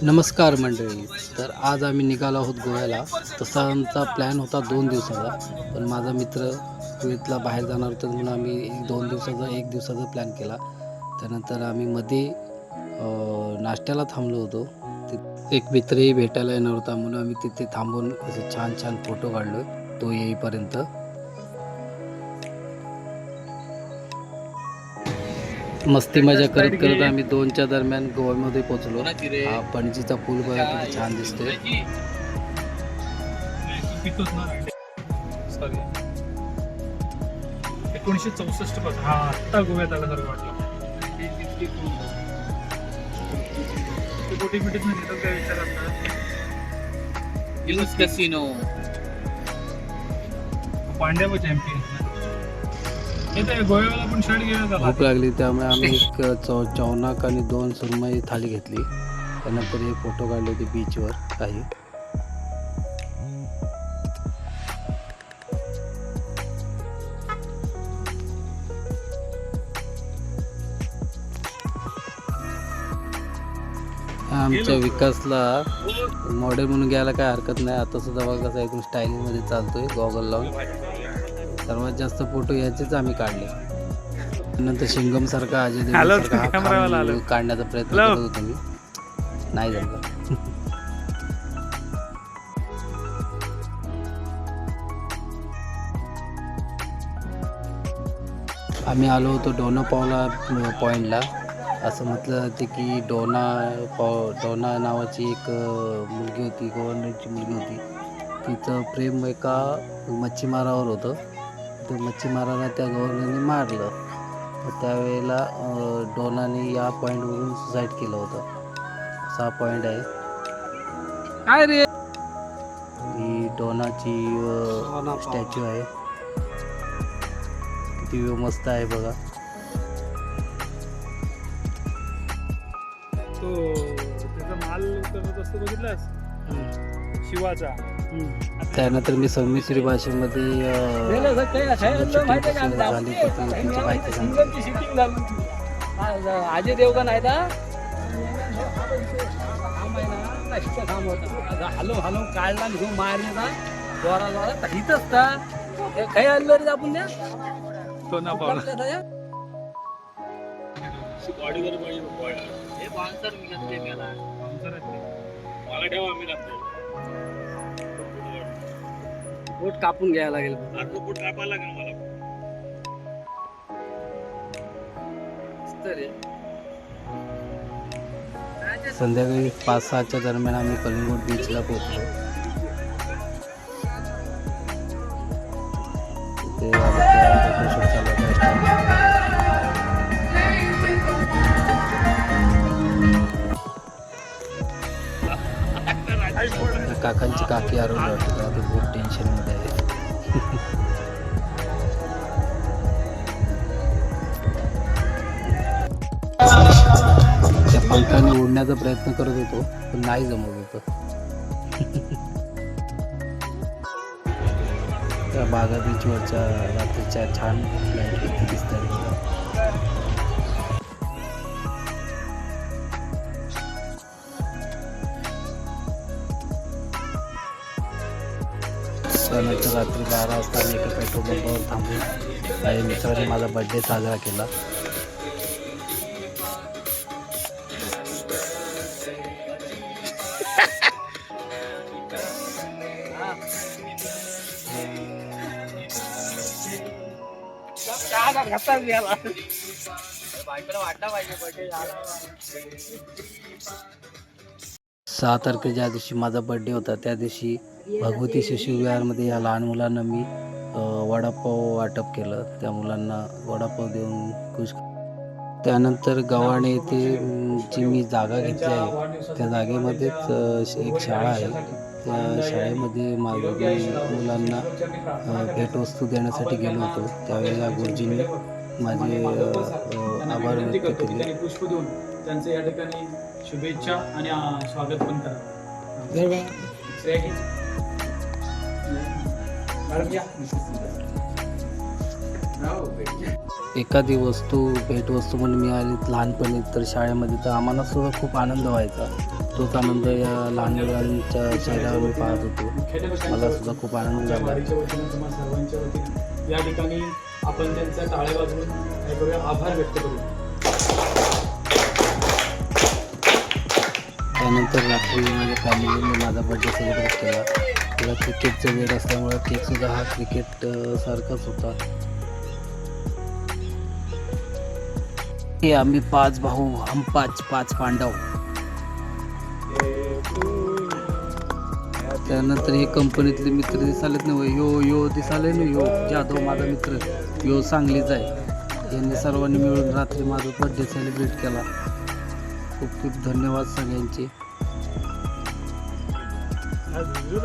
नमस्कार मंडळी. तर आज आम्ही निघालो आहोत गोव्याला. तसा आमचा प्लॅन होता 2 दिवसाचा, पण माझा मित्र कुवेतला बाहेर जाणार होता म्हणून आम्ही 1 दिवसाचा प्लॅन केला. त्यानंतर आम्ही मध्ये नाश्त्याला थांबलो होतो. एक मित्रही भेटायला येणार होता म्हणून आम्ही तिथे थांबून असे छान छान फोटो काढलो तो येईपर्यंत. मस्ती मजा करत करत आम्ही 2च्या दरम्यान गोव्यामध्ये पोहोचलो. हा पणजीचा पूल बघा किती छान दिसतोय. सॉरी 1964 पासून हा आत्ता गोव्यात आल्यासारखं वाटलं. बोटी बिटीत नाही तर काय विचार असणार कॅसिनो पांड्या चॅम्पियन येते गोव्याला पण शर्ट घ्यायला भूक लागली त्यामुळे आम्ही एक चौनाक आणि 2 सुरमई थाली घेतली. त्यानंतर हे फोटो काढले होते बीचवर काही. आमच्या विकासला मॉडेल म्हणून घ्यायला काय हरकत नाही. आता सुद्धा बघा कसा एकदम स्टाईलिंगमध्ये चालतोय गॉगल लावून. सर्वात जास्त फोटो याचेच आम्ही काढले. नंतर शिंगम सारखा अजय देवगण काढण्याचा प्रयत्न करत होतो मी, नाही जमलं. आम्ही आलो होतो डोना पावला पॉईंटला. असं म्हटलं जाते की डोना नावाची एक मुलगी होती, गव्हर्नरची मुलगी होती. तिचं प्रेम एका मच्छीमारावर होतं. तर मच्छीमाराला त्या गव्हर्नरने मारलं. तर त्यावेळेला डोनाने या पॉईंटवरून सुसाईड केलं होतं. असा पॉईंट आहे. काय रे ही डोनाची स्टॅच्यू आहे. किती मस्त आहे बघा. तो त्याचा माल करत असतो बघितलास शिवाचा. त्यानंतर मी संमिश्री भाषेमध्ये झाली त्याची माहिती सांगतो. अजय देवगण आहे ना हलो हलो काढला घेऊन मारला जोरा जोरा इथंच का काही आणलं रे आपण त्या तो ना पावला बोट कापून घ्यायला लागेल. संध्याकाळी 5-6च्या दरम्यान आम्ही कलिंगूट बीचला पोहोचलो. तिथे फोटोशूट चालू होता. काकांची काकी आरोग्य वाटत ते खूप टेन्शनमध्ये आहे. त्या पंखाने उडण्याचा प्रयत्न करत होतो पण नाही जमत होतं. त्या बागा बीचवरच्या रात्रीच्या छान लाईट किती दिसतात. त्यानंतर रात्री 12 वाजता मी एका पेट्रोल पंपावर थांबून काही मित्रांनी माझा बड्डे साजरा केला. वाटला पाहिजे बर्थडे 6 तारखेच्या ज्या दिवशी माझा बड्डे होता त्या दिवशी भगवती शिशुविहारमध्ये या लहान मुलांना मी वडापाव वाटप केलं. त्या मुलांना वडापाव देऊन खुश. त्यानंतर गव्हाणे येथे जी मी जागा घेतली आहे त्या जागेमध्येच एक शाळा आहे. त्या शाळेमध्ये मुलांना भेटवस्तू देण्यासाठी गेलो होतो. त्यावेळेला गुरुजींनी माझे आभार व्यक्त केले. पुष्प देऊन त्यांचं या ठिकाणी शुभेच्छा आणि स्वागत पण करा. एखादी वस्तू भेटवस्तू म्हणून मिळाली लहानपणी तर शाळेमध्ये तर आम्हाला सुद्धा खूप आनंद व्हायचा. तोच आनंद या लहान मुलांच्या चेहऱ्यावर मी पाहत होतो. मला सुद्धा खूप आनंद झाला. वारीच्या वतीनं तुम्हा सर्वांच्या वतीनं या ठिकाणी आपण त्यांचा टाळ्या वाजवून काय करूया, आभार व्यक्त करू. त्यानंतर रात्री माझ्या फॅमिलीने माझा बर्थडे सेलिब्रेट केला. त्याला क्रिकेटचं वेळ असल्यामुळे केकसुद्धा हा क्रिकेट सारखाच होता. हे आम्ही 5 भाऊ, हम 5 पांडव. त्यानंतर हे कंपनीतले मित्र दिसालेत ना, यो दिसाले ना, यो जाधव माझा मित्र, यो सांगलीचा आहे. यांनी सर्वांनी मिळून रात्री माझा बर्थडे सेलिब्रेट केला. खूप खूप धन्यवाद सगळ्यांचे. आज व्हिडिओ